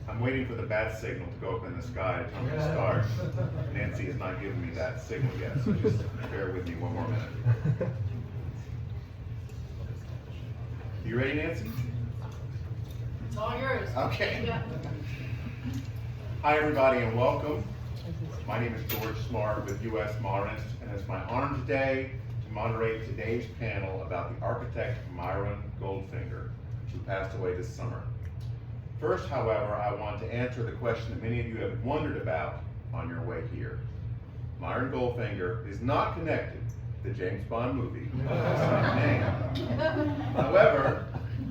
I'm waiting for the bat signal to go up in the sky to tell me to start. Nancy has not given me that signal yet, so just bear with me one more minute. You ready, Nancy? It's all yours. Okay. Yeah. Hi, everybody, and welcome. My name is George Smart with USModernist, and it's my honor today to moderate today's panel about the architect Myron Goldfinger, who passed away this summer. First, however, I want to answer the question that many of you have wondered about on your way here. Myron Goldfinger is not connected to the James Bond movie with the same name. However,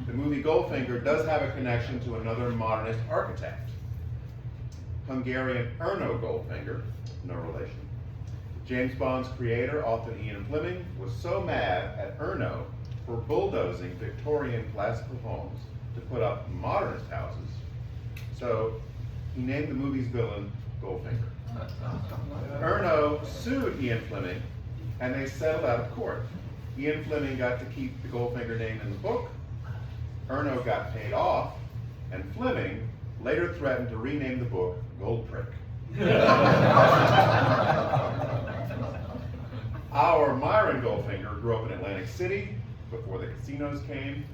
the movie Goldfinger does have a connection to another modernist architect, Hungarian Erno Goldfinger, no relation. James Bond's creator, author Ian Fleming, was so mad at Erno for bulldozing Victorian classical homes to put up modernist houses, so he named the movie's villain Goldfinger. Erno sued Ian Fleming, and they settled out of court. Ian Fleming got to keep the Goldfinger name in the book, Erno got paid off, and Fleming later threatened to rename the book Goldprick. Our Myron Goldfinger grew up in Atlantic City before the casinos came.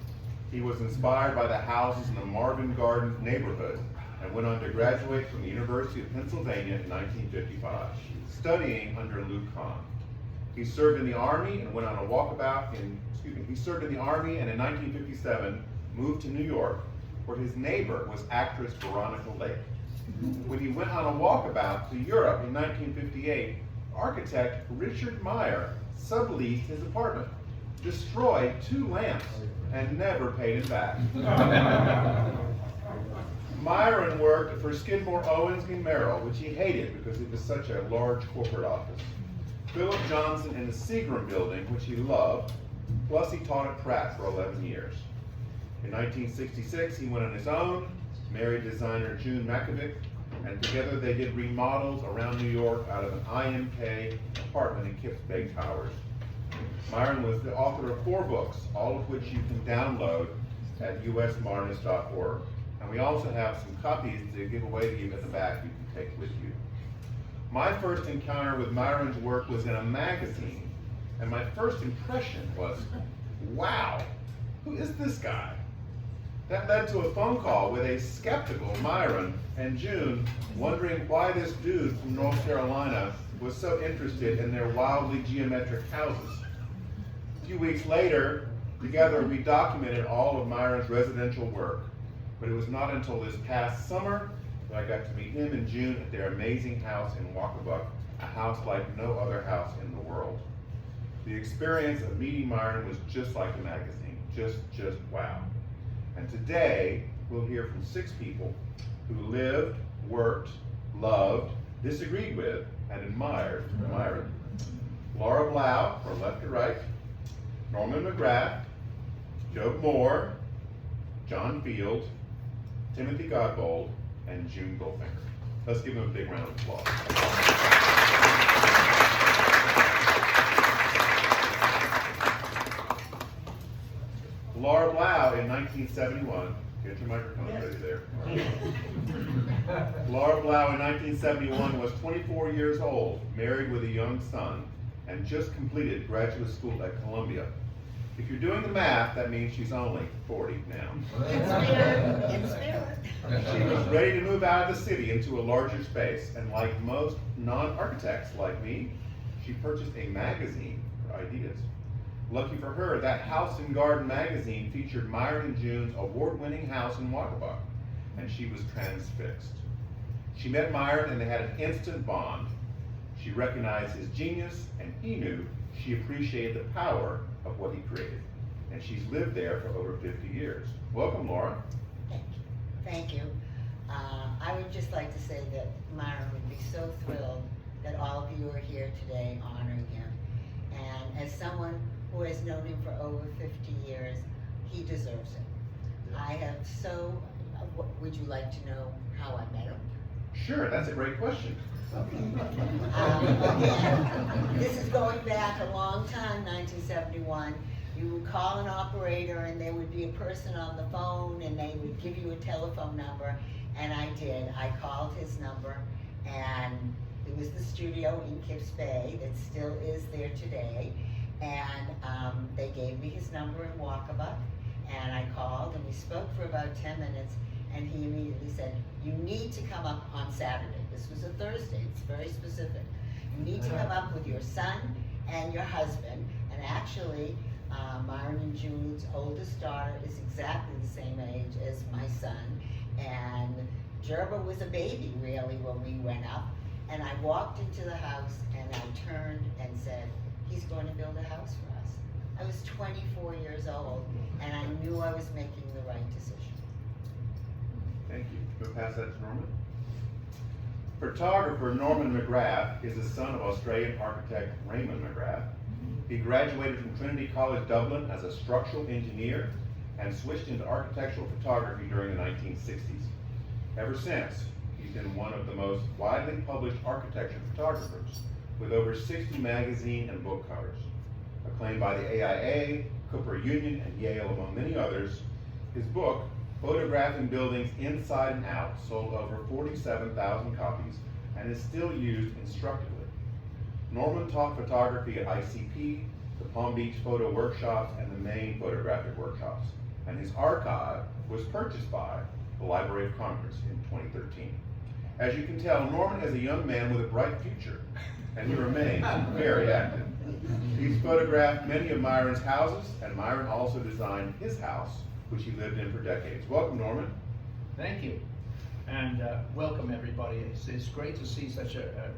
He was inspired by the houses in the Marvin Gardens neighborhood and went on to graduate from the University of Pennsylvania in 1955, studying under Louis Kahn. He served in the Army and went on a walkabout he served in the Army and in 1957 moved to New York, where his neighbor was actress Veronica Lake. When he went on a walkabout to Europe in 1958, architect Richard Meyer subleased his apartment, destroyed 2 lamps, and never paid him back. Myron worked for Skidmore, Owings & Merrill, which he hated because it was such a large corporate office. Philip Johnson in the Seagram building, which he loved, plus he taught at Pratt for 11 years. In 1966, he went on his own, married designer June Makovic, and together they did remodels around New York out of an IMK apartment in Kips Bay Towers. Myron was the author of 4 books, all of which you can download at usmodernist.org. And we also have some copies to give away to you at the back you can take with you. My first encounter with Myron's work was in a magazine, and my first impression was, wow, who is this guy? That led to a phone call with a skeptical Myron and June, wondering why this dude from North Carolina was so interested in their wildly geometric houses. A few weeks later, together we documented all of Myron's residential work, but it was not until this past summer that I got to meet him and June at their amazing house in Wacabuck, a house like no other house in the world. The experience of meeting Myron was just like a magazine, just wow. And today, we'll hear from 6 people who lived, worked, loved, disagreed with, and admired Myron. Laura Blau, from left to right, Norman McGrath, Joe Moore, John Field, Timothy Godbold, and June Goldfinger. Let's give them a big round of applause. Laura Blau in 1971, get your microphone ready there. Laura Blau in 1971 was 24 years old, married with a young son, and just completed graduate school at Columbia. If you're doing the math, that means she's only 40 now. She was ready to move out of the city into a larger space, and like most non-architects like me, she purchased a magazine for ideas. Lucky for her, that House and Garden magazine featured Myron and June's award-winning house in Wacabuck, and she was transfixed. She met Myron and they had an instant bond. She recognized his genius, and he knew she appreciated the power of what he created. And she's lived there for over 50 years. Welcome, Laura. Thank you. I would just like to say that Myron would be so thrilled that all of you are here today honoring him. And as someone who has known him for over 50 years, he deserves it. I have would you like to know how I met him? Sure, that's a great question. This is going back a long time, 1971. You would call an operator and there would be a person on the phone and they would give you a telephone number, and I did. I called his number, and it was the studio in Kips Bay that still is there today, and they gave me his number in Walkabout, and I called and we spoke for about 10 minutes, and he immediately said, "You need to come up on Saturday." This was a Thursday, it's very specific. "You need to come up with your son and your husband," and actually, Myron and June's oldest daughter is exactly the same age as my son, and Gerba was a baby really when we went up, and I walked into the house and I turned and said, "He's going to build a house for us." I was 24 years old, and I knew I was making the right decision. Thank you. We'll pass that to Norman. Photographer Norman McGrath is the son of Australian architect Raymond McGrath. He graduated from Trinity College Dublin as a structural engineer and switched into architectural photography during the 1960s. Ever since, he's been one of the most widely published architecture photographers, with over 60 magazine and book covers. Acclaimed by the AIA, Cooper Union, and Yale, among many others, his book, Photographing Buildings Inside and Out, sold over 47,000 copies and is still used instructively. Norman taught photography at ICP, the Palm Beach Photo Workshops, and the Maine Photographic Workshops, and his archive was purchased by the Library of Congress in 2013. As you can tell, Norman is a young man with a bright future, and he remains very active. He's photographed many of Myron's houses, and Myron also designed his house, which he lived in for decades. Welcome, Norman. Thank you, and welcome everybody. It's great to see such a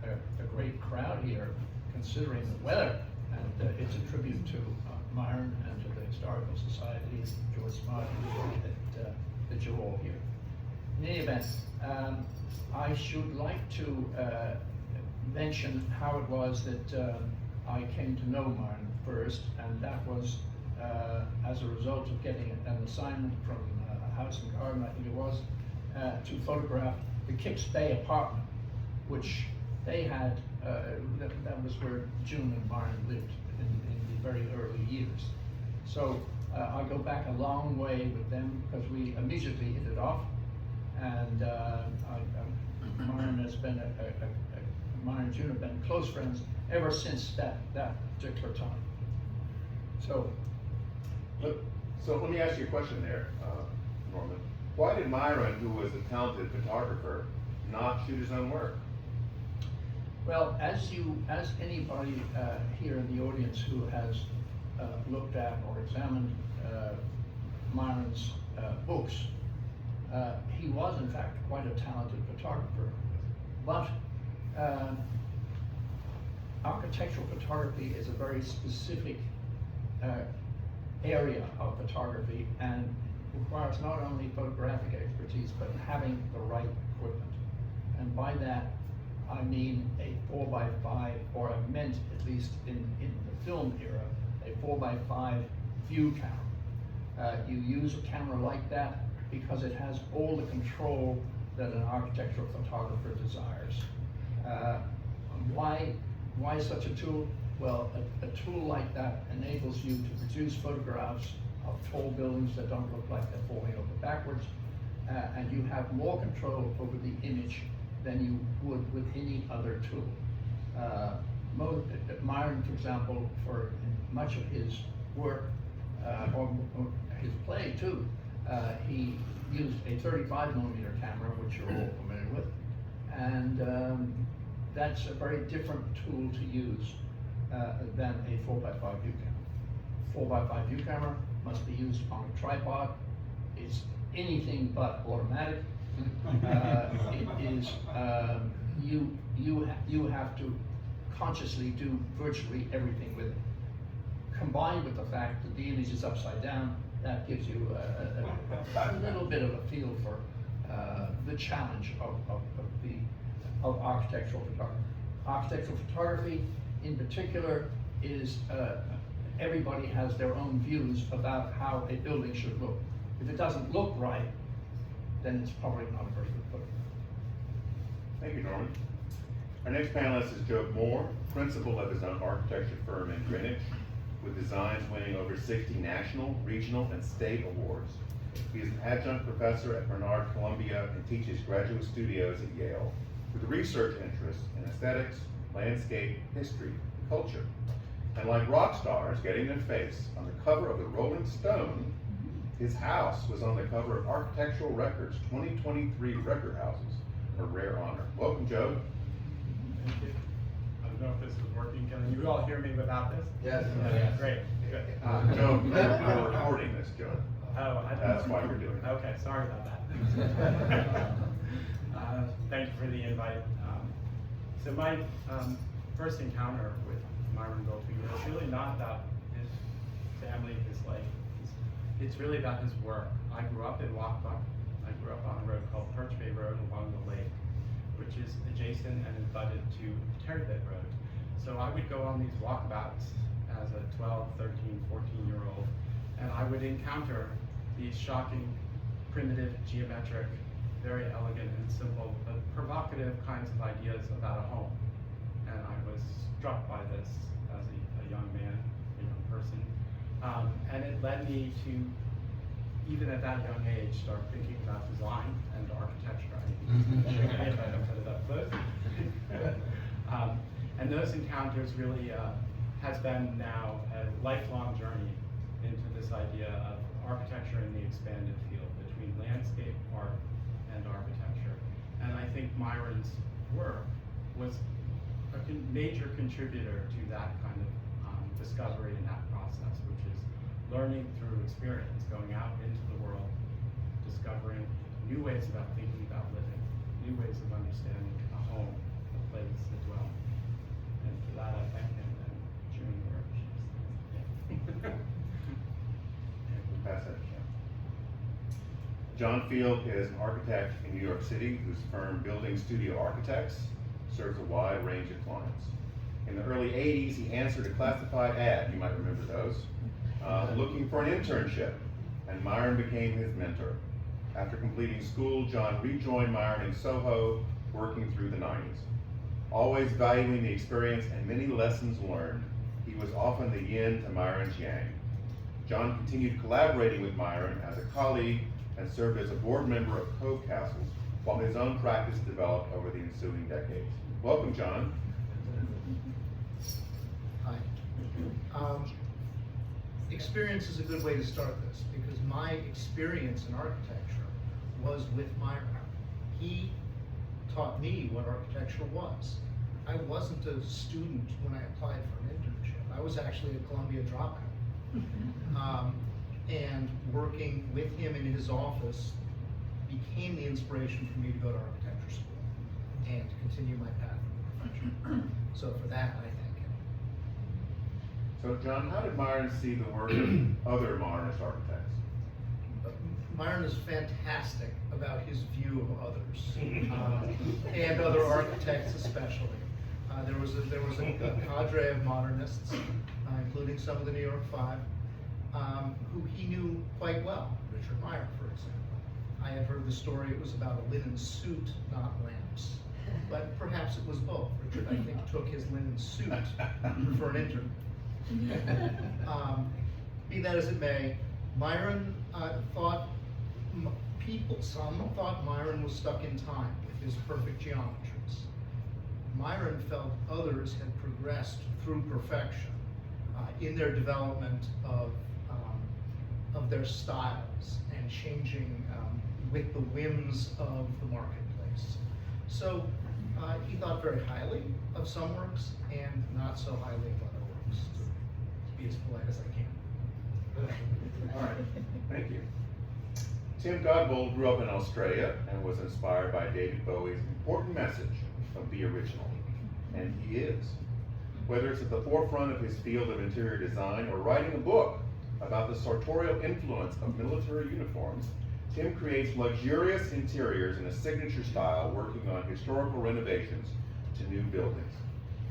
great crowd here, considering the weather, and it's a tribute to Myron and to the Historical Society, George Smart that you're all here. In any event, I should like to mention how it was that I came to know Myron first, and that was as a result of getting an assignment from House and Garden, I think it was, to photograph the Kips Bay apartment, which they had, that was where June and Myron lived in the very early years. So I go back a long way with them because we immediately hit it off, and Myron has been Myron and June have been close friends ever since that particular time. So let me ask you a question there, Norman. Why did Myron, who was a talented photographer, not shoot his own work? Well, as anybody here in the audience who has looked at or examined Myron's books, he was in fact quite a talented photographer. But architectural photography is a very specific area of photography, and requires not only photographic expertise but having the right equipment. And by that I mean a 4x5, or I meant, at least in the film era, a 4x5 view camera. You use a camera like that because it has all the control that an architectural photographer desires. Why such a tool? Well, a tool like that enables you to produce photographs of tall buildings that don't look like they're falling over backwards, and you have more control over the image than you would with any other tool. Myron, for example, for much of his work, or his play too, he used a 35mm camera, which you're all familiar with, and that's a very different tool to use than a 4x5 view camera. 4x5 view camera must be used on a tripod. It's anything but automatic. It is, you have to consciously do virtually everything with it. Combined with the fact that the image is upside down, that gives you a little bit of a feel for the challenge of architectural photography. Architectural photography, in particular, is everybody has their own views about how a building should look. If it doesn't look right, then it's probably not a very good photograph. Thank you, Norman. Our next panelist is Joe Moore, principal of his own architecture firm in Greenwich, with designs winning over 60 national, regional, and state awards. He is an adjunct professor at Barnard Columbia and teaches graduate studios at Yale, with a research interest in aesthetics, landscape, history, and culture. And like rock stars getting their face on the cover of the Rolling Stone, his house was on the cover of Architectural Records 2023 Record Houses, a rare honor. Welcome, Joe. Thank you. I don't know if this is working. Can you all hear me without this? Yes. Okay, great. Good. Joe, we're recording this, Joe. Oh, That's why we're doing it. Okay, sorry about that. Thank you for the invite. So my first encounter with Myron Goldfinger is really not about his family, his life. It's really about his work. I grew up in Waukesha. I grew up on a road called Perch Bay Road along the lake, which is adjacent and abutted to Terryville Road. So I would go on these walkabouts as a 12, 13, 14-year-old, and I would encounter these shocking, primitive, geometric, very elegant and simple, but provocative kinds of ideas about a home. And I was struck by this as a young man, a young person. And it led me to, even at that young age, start thinking about design and architecture. If I don't put it up close. And those encounters really has been now a lifelong journey into this idea of architecture in the expanded field between landscape, art, and architecture. And I think Myron's work was a major contributor to that kind of discovery in that process, which is learning through experience, going out into the world, discovering new ways about thinking about living, new ways of understanding a home, a place, a dwelling. And for that I thank him and June where she's. Pass that, Joe. John Field is an architect in New York City whose firm Building Studio Architects serves a wide range of clients. In the early 80s, he answered a classified ad, you might remember those, looking for an internship, and Myron became his mentor. After completing school, John rejoined Myron in Soho, working through the 90s. Always valuing the experience and many lessons learned, he was often the yin to Myron's yang. John continued collaborating with Myron as a colleague and served as a board member of Covecastles, while his own practice developed over the ensuing decades. Welcome, John. Hi. Experience is a good way to start this, because my experience in architecture was with Myron. He taught me what architecture was. I wasn't a student when I applied for an internship. I was actually a Columbia dropout. And working with him in his office became the inspiration for me to go to architecture school and to continue my path in the profession. So for that, I thank him. So, John, how did Myron see the work of other modernist architects? Myron is fantastic about his view of others, and other architects especially. There was a cadre of modernists, including some of the New York Five, who he knew quite well. Richard Meyer, for example. I had heard the story, it was about a linen suit, not lamps. But perhaps it was both. Richard, I think, took his linen suit for an interview. Be that as it may, Myron thought, some thought Myron was stuck in time with his perfect geometries. Myron felt others had progressed through perfection in their development of their styles and changing with the whims of the marketplace. So he thought very highly of some works and not so highly of other works, to be as polite as I can. All right, thank you. Tim Godbold grew up in Australia and was inspired by David Bowie's important message of be original, and he is. Whether it's at the forefront of his field of interior design or writing a book about the sartorial influence of military uniforms, Tim creates luxurious interiors in a signature style, working on historical renovations to new buildings.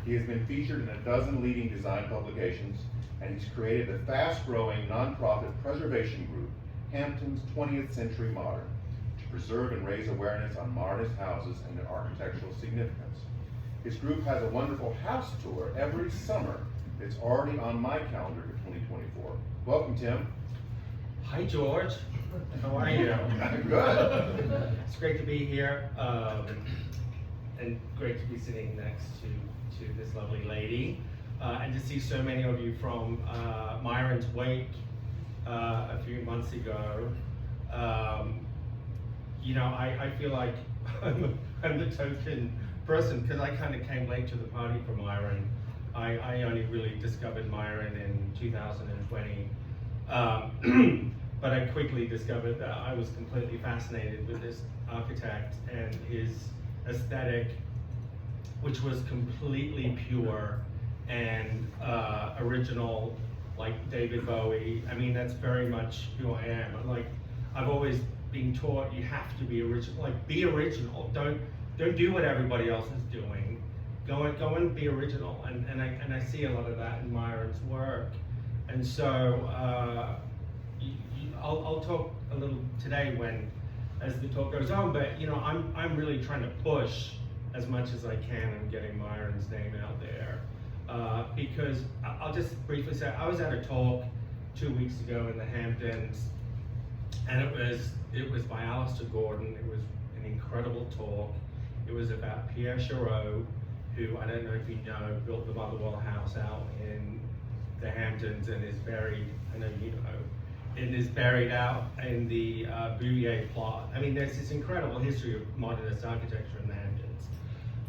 He has been featured in a dozen leading design publications, and he's created the fast-growing nonprofit preservation group, Hampton's 20th Century Modern, to preserve and raise awareness on modernist houses and their architectural significance. His group has a wonderful house tour every summer. It's already on my calendar for 2024. Welcome, Tim. Hi, George. How are you? Good. It's great to be here, and great to be sitting next to this lovely lady, and to see so many of you from Myron's wake a few months ago. You know, I feel like I'm the token person, because I kind of came late to the party for Myron. I only really discovered Myron in 2020. But I quickly discovered that I was completely fascinated with this architect and his aesthetic, which was completely pure and original, like David Bowie. I mean, that's very much who I am. I've always been taught you have to be original. Like, be original. Don't do what everybody else is doing. Go and be original. And I see a lot of that in Myron's work. And so I'll talk a little today as the talk goes on. But you know, I'm really trying to push as much as I can in getting Myron's name out there, because I'll just briefly say I was at a talk 2 weeks ago in the Hamptons, and it was by Alistair Gordon. It was an incredible talk. It was about Pierre Chareau, who, I don't know if you know, built the Motherwell House out in the Hamptons and is buried, I know you know, and is buried out in the Bouvier plot. I mean, there's this incredible history of modernist architecture in the Hamptons.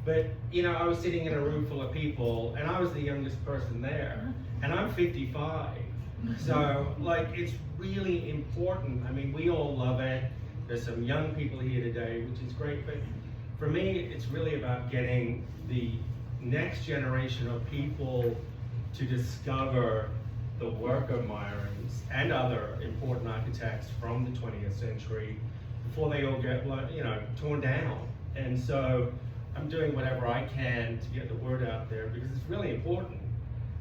But, you know, I was sitting in a room full of people, and I was the youngest person there, and I'm 55. So, like, it's really important. I mean, we all love it. There's some young people here today, which is great, but for me, it's really about getting the next generation of people to discover the work of Myron's and other important architects from the 20th century before they all get, you know, torn down. And so I'm doing whatever I can to get the word out there, because it's really important.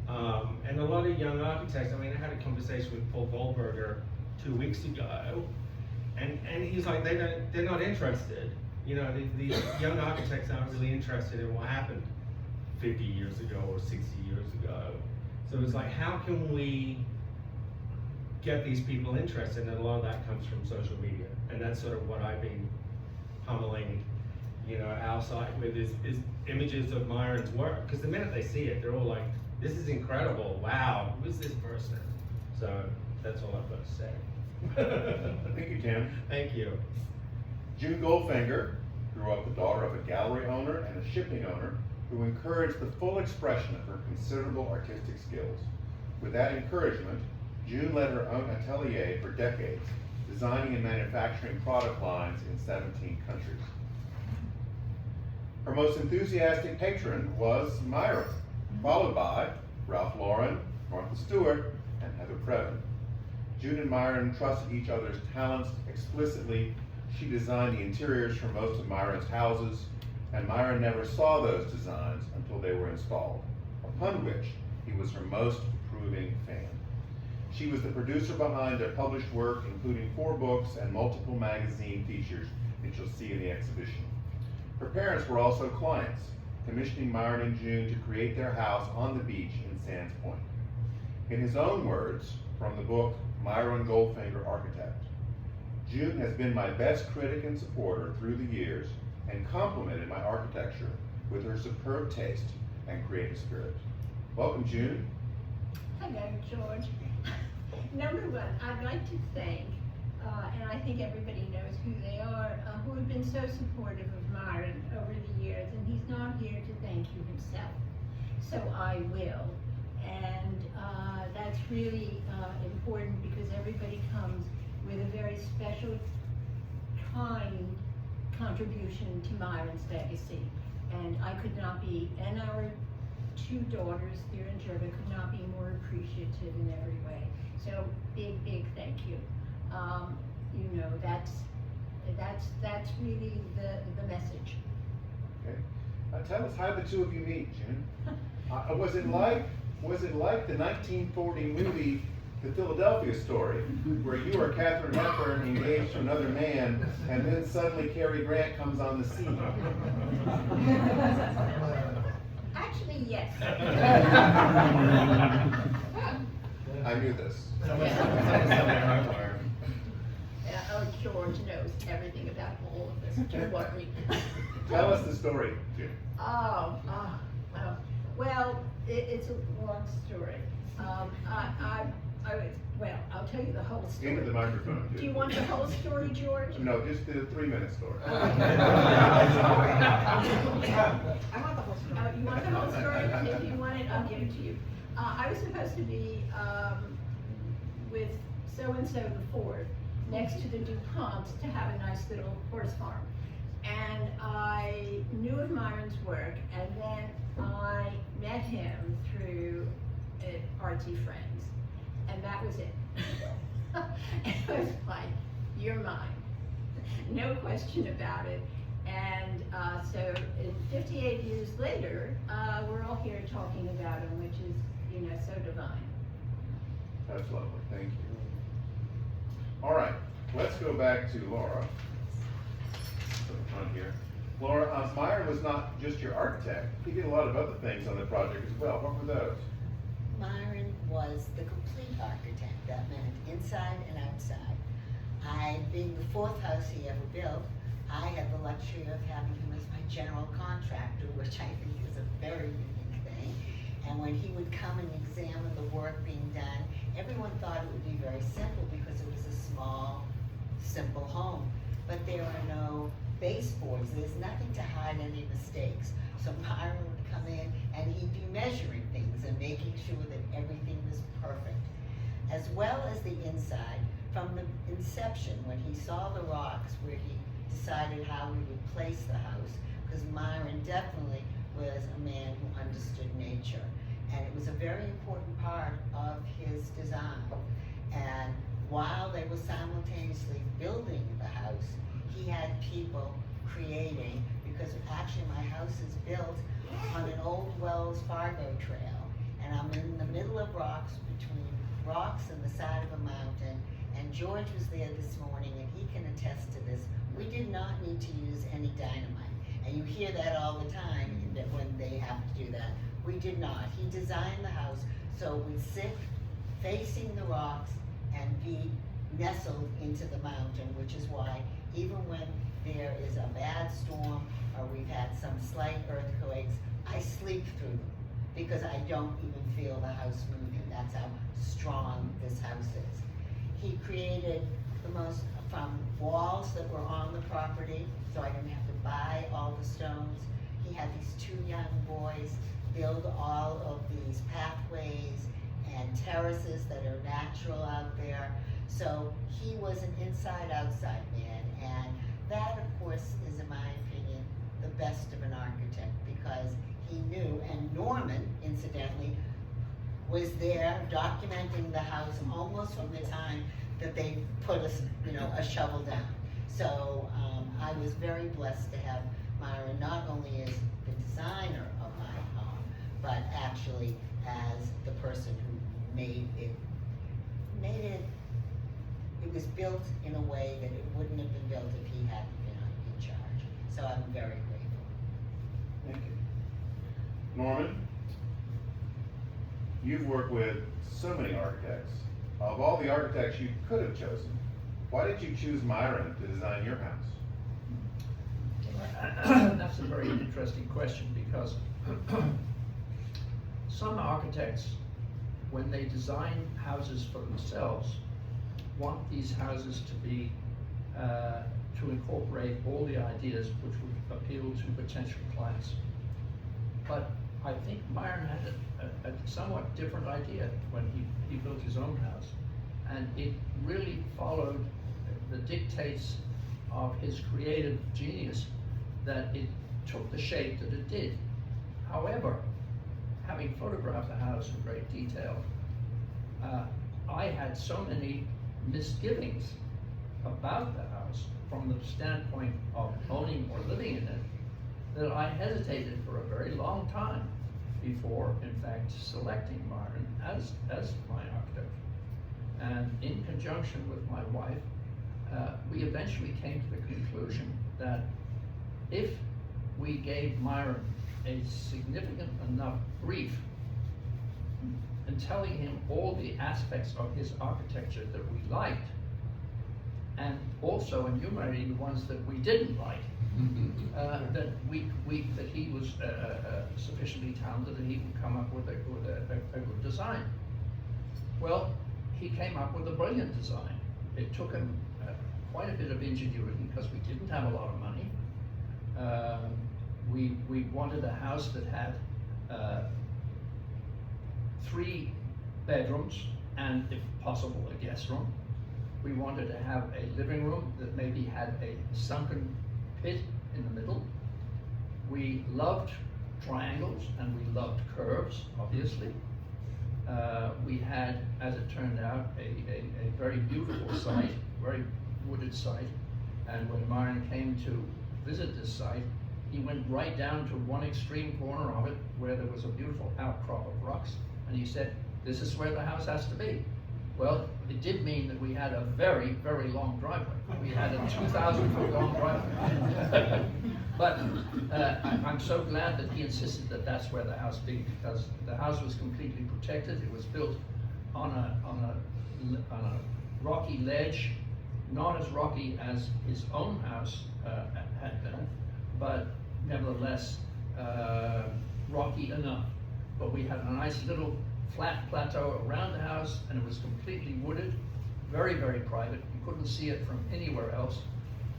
And a lot of young architects, I mean, I had a conversation with Paul Goldberger 2 weeks ago, and he's like, they're not interested. You know, the young architects aren't really interested in what happened 50 years ago or 60 years ago. So it's like, how can we get these people interested? And a lot of that comes from social media. And that's sort of what I've been pummeling, you know, our site with is images of Myron's work. Because the minute they see it, they're all like, this is incredible. Wow, who's this person? So that's all I've got to say. Thank you, Tim. Thank you. June Goldfinger grew up the daughter of a gallery owner and a shipping owner who encouraged the full expression of her considerable artistic skills. With that encouragement, June led her own atelier for decades, designing and manufacturing product lines in 17 countries. Her most enthusiastic patron was Myron, followed by Ralph Lauren, Martha Stewart, and Heather Previn. June and Myron trusted each other's talents explicitly. She designed the interiors for most of Myron's houses, and Myron never saw those designs until they were installed, upon which he was her most approving fan. She was the producer behind their published work, including 4 books and multiple magazine features that you'll see in the exhibition. Her parents were also clients, commissioning Myron and June to create their house on the beach in Sands Point. In his own words, from the book Myron Goldfinger, Architect, June has been my best critic and supporter through the years and complimented my architecture with her superb taste and creative spirit. Welcome, June. Hello, George. Number one, I'd like to thank, and I think everybody knows who they are, who have been so supportive of Myron over the years, and he's not here to thank you himself, so I will. And that's really important, because everybody comes with a very special kind contribution to Myron's legacy. And I could not be, and our two daughters here in German could not be more appreciative in every way. So big, big thank you. You know, that's really the message. Okay. Tell us how the two of you meet, June. Was it like the 1940 movie, The Philadelphia Story, where you are Katharine Hepburn engaged to another man, and then suddenly Cary Grant comes on the scene? Actually, yes. I knew this. Oh, George knows everything about all of this, don't worry. Tell us the story, June. Well, it's a long story. Well, I'll tell you the whole story. Into the microphone, June. Do you want the whole story, George? No, just the 3-minute story. I want the whole story. You want the whole story? If you want it, I'll give it to you. I was supposed to be with so-and-so the Ford next to the DuPonts to have a nice little horse farm. And I knew of Myron's work, and then I met him through artsy friends, and that was it. It was like, you're mine, no question about it. And so 58 years later, we're all here talking about him, which is, you know, so divine. That's lovely, thank you. All right, let's go back to Laura. To the front here. Laura, Myron was not just your architect. He did a lot of other things on the project as well. What were those? Myron was the complete architect. That meant inside and outside. Being the 4th house he ever built, I had the luxury of having him as my general contractor, which I think is a very unique thing. And when he would come and examine the work being done, everyone thought it would be very simple because it was a small, simple home. But there are no baseboards. There's nothing to hide any mistakes. So Myron would come in and he'd be measuring things and making sure that everything was perfect. As well as the inside, from the inception, when he saw the rocks, where he decided how we would place the house, because Myron definitely was a man who understood nature. And it was a very important part of his design. And while they were simultaneously building the house, he had people creating, because actually my house is built on an old Wells Fargo trail, and I'm in the middle of rocks, between rocks and the side of a mountain, and George was there this morning and he can attest to this. We did not need to use any dynamite, and you hear that all the time when they have to do that. We did not. He designed the house so it would sit facing the rocks and be nestled into the mountain, which is why even when there is a bad storm or we've had some slight earthquakes, I sleep through them because I don't even feel the house moving. That's how strong this house is. He created the most, from walls that were on the property, so I didn't have to buy all the stones. He had these 2 young boys build all of these pathways and terraces that are natural out there. So he was an inside-outside man, and that, of course, is, in my opinion, the best of an architect, because he knew, and Norman, incidentally, was there documenting the house almost from the time that they put a shovel down. So I was very blessed to have Myron not only as the designer of my home, but actually as the person who made it. It was built in a way that it wouldn't have been built if he hadn't been in charge. So I'm very grateful. Thank you. Norman, you've worked with so many architects. Of all the architects you could have chosen, why did you choose Myron to design your house? That's a very interesting question, because some architects, when they design houses for themselves, want these houses to be, to incorporate all the ideas which would appeal to potential clients. But I think Myron had a somewhat different idea when he built his own house. And it really followed the dictates of his creative genius that it took the shape that it did. However, having photographed the house in great detail, I had so many misgivings about the house from the standpoint of owning or living in it that I hesitated for a very long time before, in fact, selecting Myron as my architect. And in conjunction with my wife, we eventually came to the conclusion that if we gave Myron a significant enough brief and telling him all the aspects of his architecture that we liked, and also enumerating the ones that we didn't like, that he was sufficiently talented that he would come up with a good design. Well, he came up with a brilliant design. It took him quite a bit of ingenuity because we didn't have a lot of money. We wanted a house that had 3 bedrooms and, if possible, a guest room. We wanted to have a living room that maybe had a sunken pit in the middle. We loved triangles and we loved curves, obviously. We had, as it turned out, a very beautiful site, very wooded site. And when Myron came to visit this site, he went right down to one extreme corner of it where there was a beautiful outcrop of rocks. And he said, "This is where the house has to be." Well, it did mean that we had a very, very long driveway. We had a 2,000-foot long driveway. But I'm so glad that he insisted that that's where the house be, because the house was completely protected. It was built on a rocky ledge, not as rocky as his own house had been, but nevertheless rocky enough. But we had a nice little flat plateau around the house, and it was completely wooded, very, very private. You couldn't see it from anywhere else.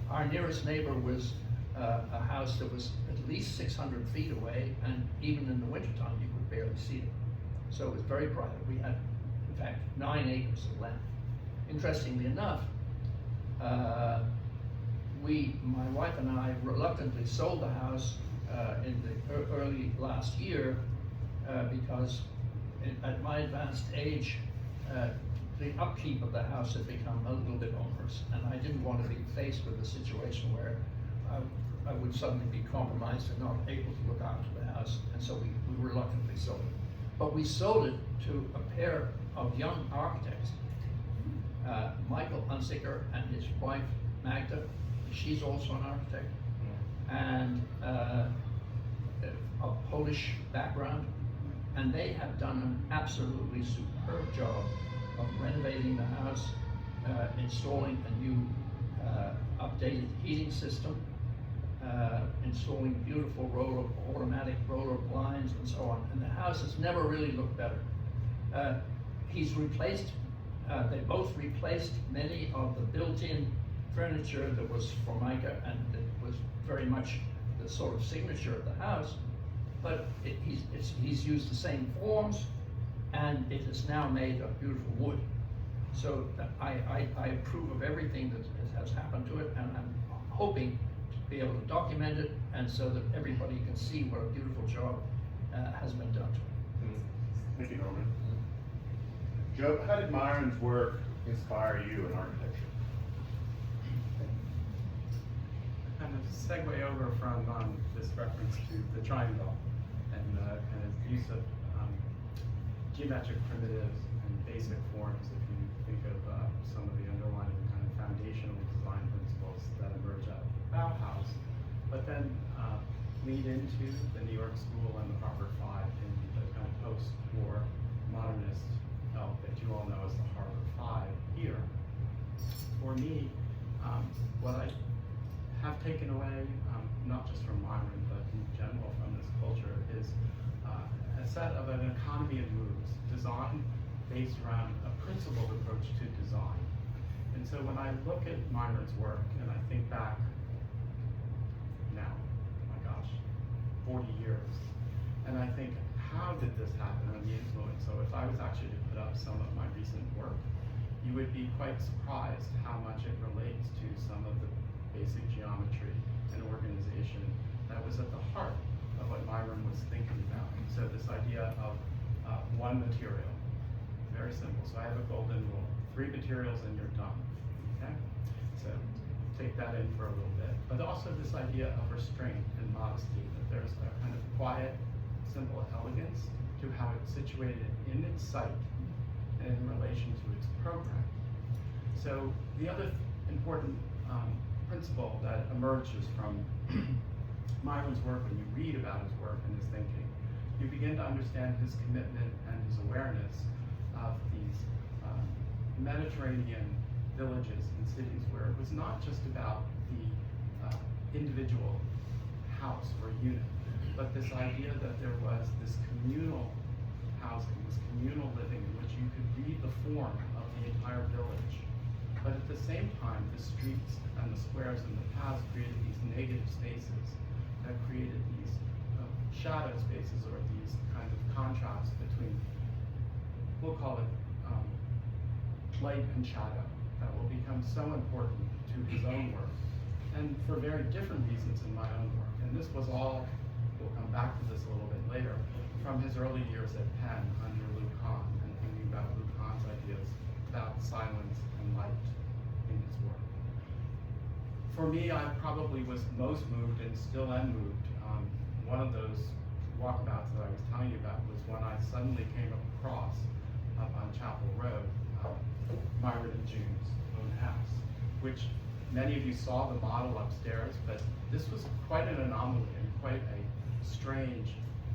Our nearest neighbor was a house that was at least 600 feet away, and even in the wintertime you could barely see it. So it was very private. We had, in fact, 9 acres of land. Interestingly enough, my wife and I reluctantly sold the house in the early last year because at my advanced age, the upkeep of the house had become a little bit onerous, and I didn't want to be faced with a situation where I would suddenly be compromised and not able to look after the house, and so we reluctantly sold it. But we sold it to a pair of young architects, Michael Unsicker and his wife Magda. She's also an architect, and a Polish background, and they have done an absolutely superb job of renovating the house, installing a new updated heating system, installing beautiful automatic roller blinds and so on, and the house has never really looked better. He's replaced, they both replaced many of the built-in furniture that was Formica and that was very much the sort of signature of the house, but he's used the same forms, and it is now made of beautiful wood. So I approve of everything that has happened to it, and I'm hoping to be able to document it, and so that everybody can see what a beautiful job has been done to it. Thank you, Norman. Joe, how did Myron's work inspire you in architecture? Kind of segue over from this reference to the triangle and kind of use of geometric primitives and basic forms, if you think of some of the underlying kind of foundational design principles that emerge out of Bauhaus, but then lead into the New York School and the Harvard Five in the kind of post-war modernist elk that you all know as the Harvard Five here. For me, what I have taken away, not just from Myron, but in general from this culture, is a set of an economy of moves, design based around a principled approach to design. And so when I look at Myron's work, and I think back now, oh my gosh, 40 years, and I think, how did this happen, and the influence? So if I was actually to put up some of my recent work, you would be quite surprised how much it relates to some of the basic geometry and organization that was at the heart of what Myron was thinking about. So this idea of one material, very simple. So I have a golden rule: 3 materials and you're done. Okay? So take that in for a little bit. But also this idea of restraint and modesty, that there's a kind of quiet, simple elegance to how it's situated in its site and in relation to its program. So the other important principle that emerges from Myron's work, when you read about his work and his thinking, you begin to understand his commitment and his awareness of these Mediterranean villages and cities where it was not just about the individual house or unit, but this idea that there was this communal housing, this communal living in which you could read the form of the entire village. But at the same time, the streets and the squares and the paths created these negative spaces that created these shadow spaces, or these kind of contrasts between, we'll call it light and shadow, that will become so important to his own work, and for very different reasons in my own work. And this was all, we'll come back to this a little bit later, from his early years at Penn under Louis Kahn, and thinking about Louis Kahn's ideas about silence and light in his work. For me, I probably was most moved, and still am moved. One of those walkabouts that I was telling you about was when I suddenly came across, up on Chapel Road, Myron and June's own house, which many of you saw the model upstairs, but this was quite an anomaly and quite a strange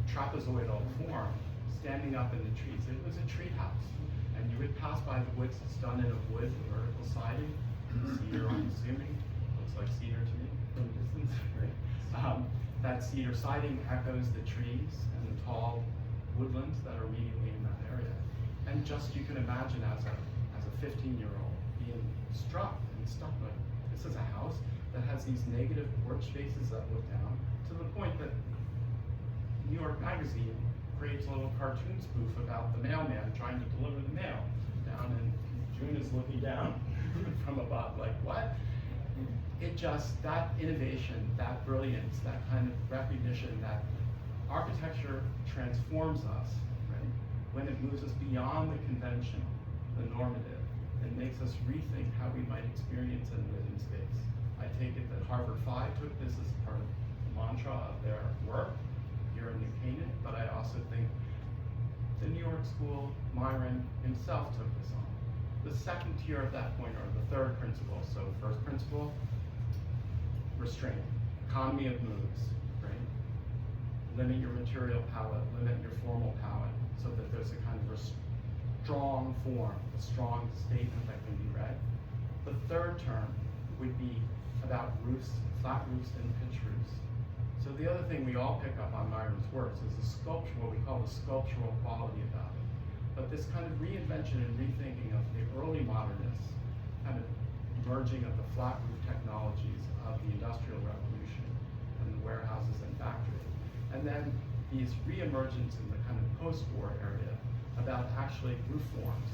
trapezoidal form standing up in the trees. It was a tree house, and you would pass by the woods. It's done in a wood, vertical siding, cedar, I'm assuming. Looks like cedar to me from a distance. Right. That cedar siding echoes the trees and the tall woodlands that are immediately in that area. And just, you can imagine as a 15-year-old being struck and stuck like, this is a house that has these negative porch spaces that look down, to the point that New York Magazine creates a little cartoon spoof about the mailman trying to deliver the mail down, and June is looking down from above, like, what? It just, that innovation, that brilliance, that kind of recognition that architecture transforms us, right? When it moves us beyond the conventional, the normative, it makes us rethink how we might experience and live in space. I take it that Harvard 5 took this as part of the mantra of their work here in New Canaan, but I also think the New York School, Myron himself took this on. The second tier of that point, or the third principle. So first principle, restraint, economy of moves, right? Limit your material palette, limit your formal palette, so that there's a kind of a strong form, a strong statement that can be read. The third term would be about roofs, flat roofs and pitch roofs. So the other thing we all pick up on Myron's works is the sculpture, what we call the sculptural quality about it. But this kind of reinvention and rethinking of the early modernists, kind of merging of the flat roof technologies of the Industrial Revolution and the warehouses and factories. And then these reemergence in the kind of post-war area about actually roof forms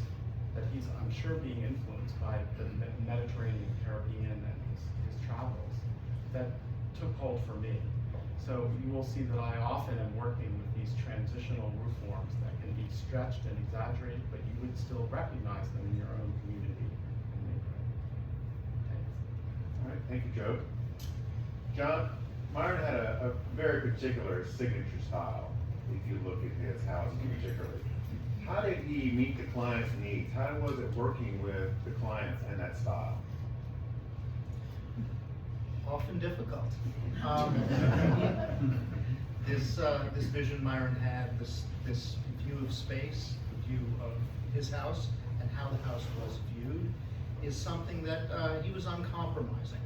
that he's, I'm sure, being influenced by the Mediterranean, Caribbean, and his travels that took hold for me. So you will see that I often am working with these transitional roof forms that can be stretched and exaggerated, but you would still recognize them in your own community and neighborhood. Thanks. All right, thank you, Joe. John, Myron had a very particular signature style, if you look at his house particularly. How did he meet the client's needs? How was it working with the clients and that style? Often difficult. This vision Myron had, this view of space, the view of his house, and how the house was viewed, is something that he was uncompromising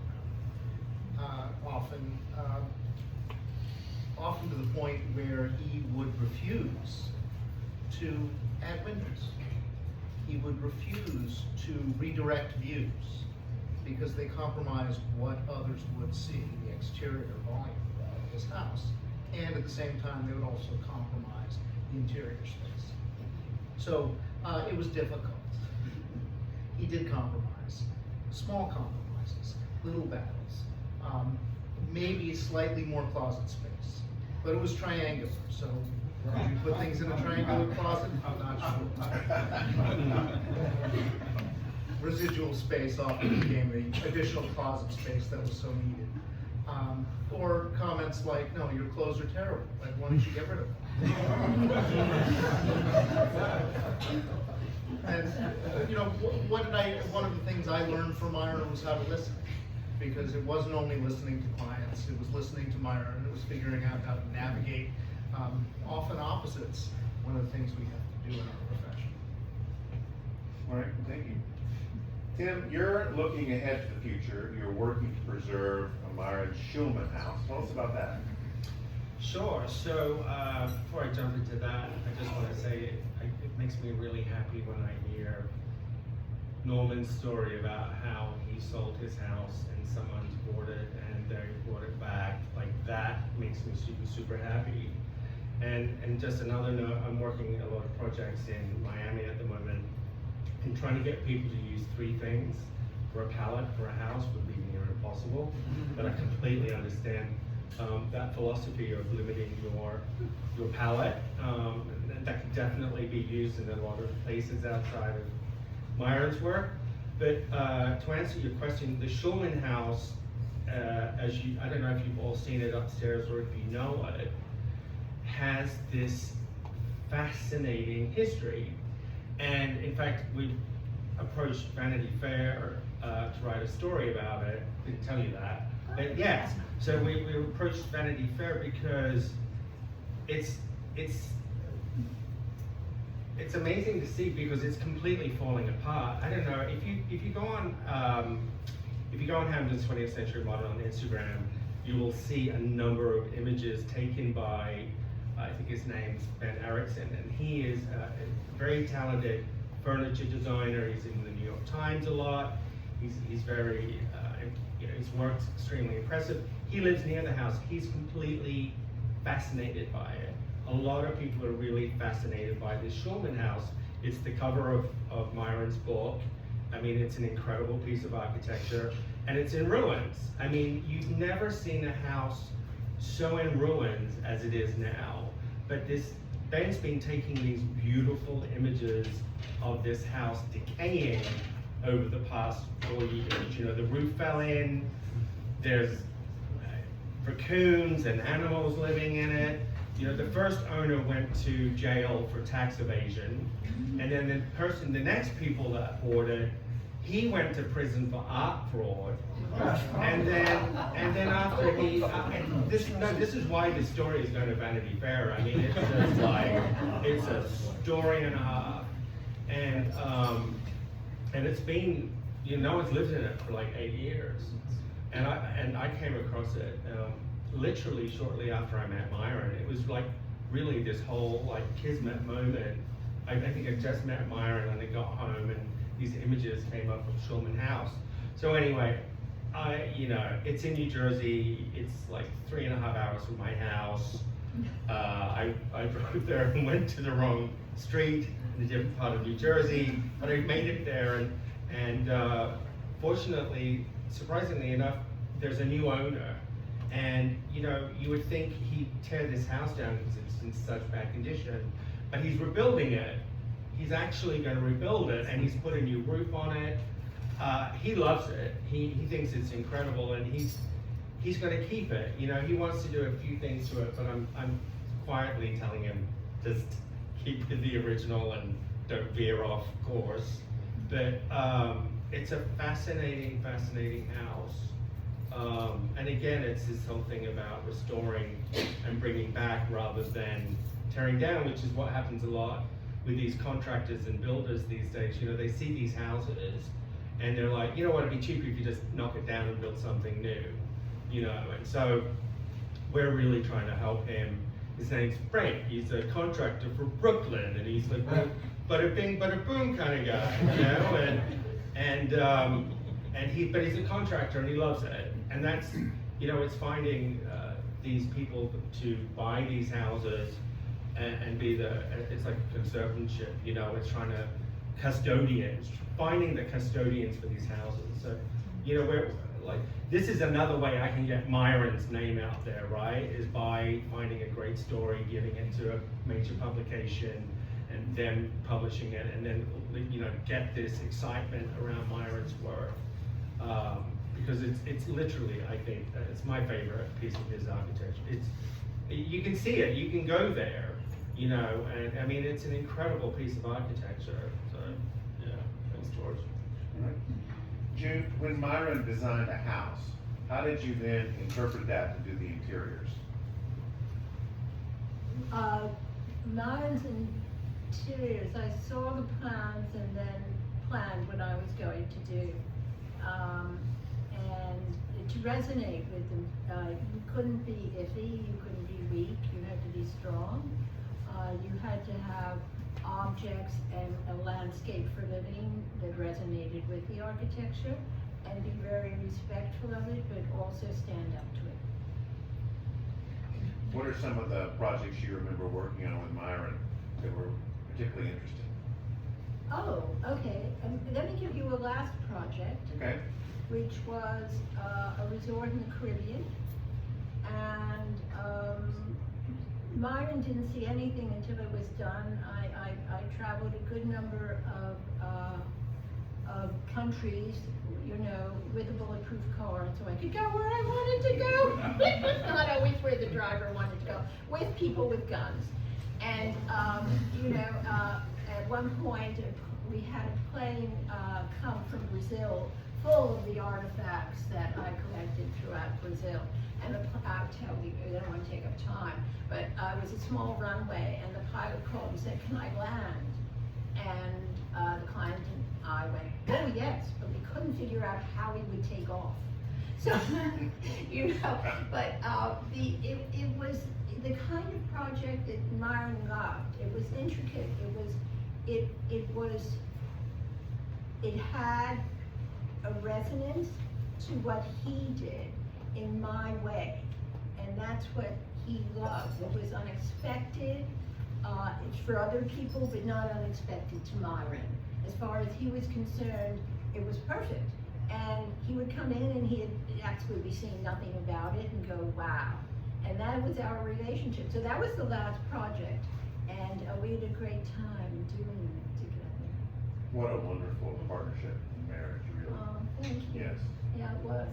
around. Often to the point where he would refuse to add windows. He would refuse to redirect views because they compromised what others would see, the exterior volume of his house, and at the same time they would also compromise the interior space. So it was difficult. He did compromise, small compromises, little battles, Maybe slightly more closet space, but it was triangular, so could you put things in a triangular closet? I'm not sure. Residual space often became the additional closet space that was so needed. Or comments like, no, your clothes are terrible, like, why don't you get rid of them? And, you know, one of the things I learned from Myron was how to listen. Because it wasn't only listening to clients, it was listening to Myron, it was figuring out how to navigate often opposites, one of the things we have to do in our profession. All right, thank you. Tim, you're looking ahead to the future. You're working to preserve a Myron Schulman house. Tell us about that. Sure. So before I jump into that, I just want to say it makes me really happy when I hear Norman's story about how he sold his house and someone's bought it and they bought it back. Like, that makes me super, super happy. And just another note, I'm working a lot of projects in Miami at the moment and trying to get people to use 3 things for a palette for a house would be near impossible. But I completely understand that philosophy of limiting your palette. That can definitely be used in a lot of places outside of Myron's work. But to answer your question, the Schulman house, I don't know if you've all seen it upstairs or if you know it, has this fascinating history. And in fact, we approached Vanity Fair to write a story about it. Didn't tell you that. But yes, so we approached Vanity Fair because it's amazing to see because it's completely falling apart. I don't know if you go on Hamden's 20th Century Modern on Instagram, you will see a number of images taken by I think his name's Ben Erickson, and he is a very talented furniture designer. He's in the New York Times a lot. He's very his work's extremely impressive. He lives near the house. He's completely fascinated by it. A lot of people are really fascinated by this Schulman house. It's the cover of Myron's book. I mean, it's an incredible piece of architecture, and it's in ruins. I mean, you've never seen a house so in ruins as it is now. But Ben's been taking these beautiful images of this house decaying over the past 4 years. You know, the roof fell in, there's raccoons and animals living in it. You know, the first owner went to jail for tax evasion, and then the next people that bought it, he went to prison for art fraud, and then after this is why this story is going to Vanity Fair. I mean, it's just like, it's a story and a half, and it's been, no one's lived in it for like 8 years, and I came across it literally shortly after I met Myron. It was like really this whole like kismet moment. I think I just met Myron and I got home and these images came up of Schulman House. So anyway, it's in New Jersey. It's like 3.5 hours from my house. I drove there and went to the wrong street in a different part of New Jersey, but I made it there, and fortunately, surprisingly enough, there's a new owner. And you would think he'd tear this house down because it's in such bad condition, but he's rebuilding it. He's actually going to rebuild it, and he's put a new roof on it. He loves it. He thinks it's incredible, and he's going to keep it. He wants to do a few things to it, but I'm quietly telling him just keep the original and don't veer off course. But it's a fascinating house. And again, it's this whole thing about restoring and bringing back rather than tearing down, which is what happens a lot with these contractors and builders these days. They see these houses and they're like, it'd be cheaper if you just knock it down and build something new, and so we're really trying to help him. His name's Frank. He's a contractor for Brooklyn, and he's like, bada bing, bada boom kind of guy, but he's a contractor and he loves it. And that's, it's finding these people to buy these houses and be it's like a conservatorship, it's trying to finding the custodians for these houses. So, like, this is another way I can get Myron's name out there, right? Is by finding a great story, giving it to a major publication, and then publishing it, and then, you know, get this excitement around Myron's work. Because it's literally, I think, it's my favorite piece of his architecture. You can see it, you can go there, you know, and I mean, it's an incredible piece of architecture. So, yeah, thanks, George. All right. June, when Myron designed a house, how did you then interpret that to do the interiors? Myron's interiors, I saw the plans and then planned what I was going to do. And to resonate with them, you couldn't be iffy, you couldn't be weak, you had to be strong. You had to have objects and a landscape for living that resonated with the architecture, and be very respectful of it, but also stand up to it. What are some of the projects you remember working on with Myron that were particularly interesting? Oh, okay. Let me give you a last project, Okay. which was a resort in the Caribbean. And Myron didn't see anything until it was done. I traveled a good number of countries, you know, with a bulletproof car, so I could go where I wanted to go. Not always where the driver wanted to go, with people with guns. And, you know, at one point, we had a plane come from Brazil full of the artifacts that I collected throughout Brazil. And I'll tell you, I don't want to take up time, but it was a small runway, and the pilot called and said, "Can I land?" And the client and I went, "Oh yes," but we couldn't figure out how we would take off. So, you know, but it was the kind of project that Myron loved. It was intricate. It had a resonance to what he did in my way, and that's what he loved. It was unexpected. It's for other people, but not unexpected to Myron. As far as he was concerned, it was perfect. And he would come in and he'd absolutely be seeing nothing about it and go, wow. And that was our relationship. So that was the last project, and we had a great time doing it together. What a wonderful partnership and marriage, really. Thank you. Yes. Yeah, it was.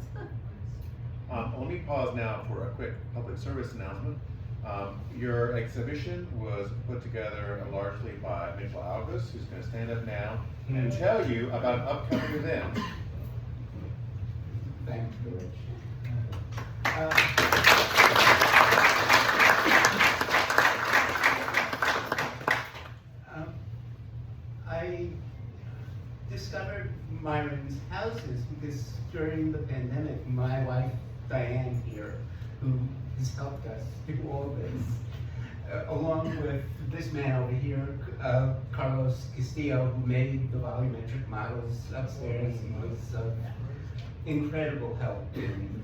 Let me pause now for a quick public service announcement. Your exhibition was put together largely by Mitchell Algus, who's going to stand up now and tell you about upcoming events. Thank you, Rich. I discovered Myron's houses because during the pandemic, my wife, Diane here, who has helped us do all this, along with this man over here, Carlos Castillo, who made the volumetric models upstairs and was of incredible help in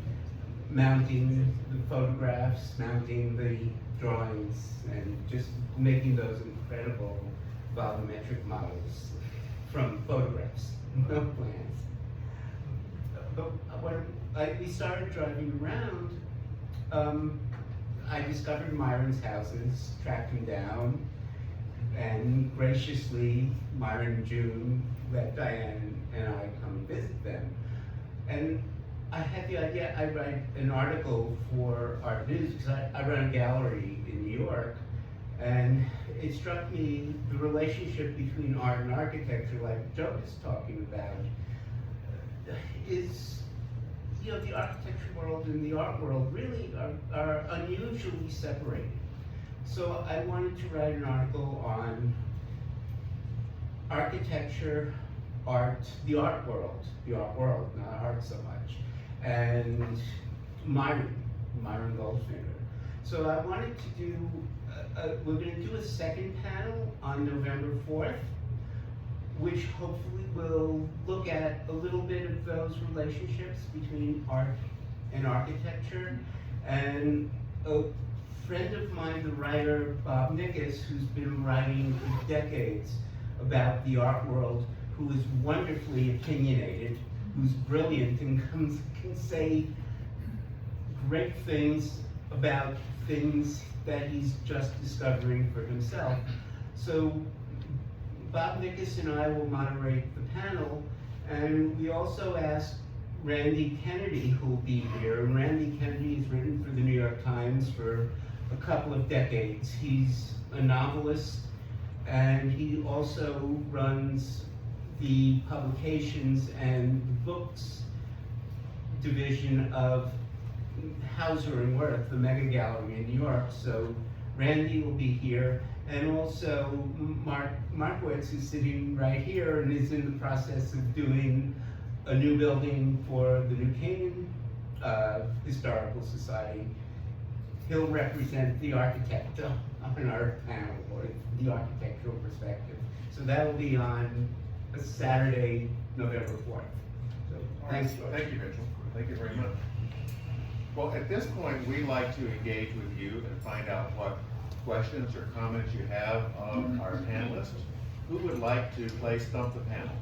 mounting the photographs, mounting the drawings, and just making those incredible volumetric models from photographs, no plans. But when we started driving around, I discovered Myron's houses, tracked him down, and graciously, Myron and June let Diane and I come visit them. And I had the idea, I write an article for Art News, because I run a gallery in New York, and it struck me the relationship between art and architecture, like Joe was talking about, is, you know, the architecture world and the art world really are unusually separated. So I wanted to write an article on architecture, art, the art world, not art so much, and Myron Goldfinger. So I wanted to do, we're going to do a second panel on November 4th, which hopefully will look at a little bit of those relationships between art and architecture. And a friend of mine, the writer Bob Nickus, who's been writing for decades about the art world, who is wonderfully opinionated, who's brilliant and can say great things about things that he's just discovering for himself. So Bob Nickus and I will moderate the panel, and we also asked Randy Kennedy, who will be here. And Randy Kennedy has written for the New York Times for a couple of decades. He's a novelist, and he also runs the publications and books division of Hauser and Wirth, the Mega Gallery in New York. So Randy will be here, and also Mark Markowitz is sitting right here and is in the process of doing a new building for the New Canaan Historical Society. He'll represent the architect on our panel, or the architectural perspective. So that will be on a Saturday, November 4th. So thanks. Thank you, Mitchell. Thank you very much. Well, at this point, we like to engage with you and find out what questions or comments you have of our panelists. Who would like to play Stump the Panel?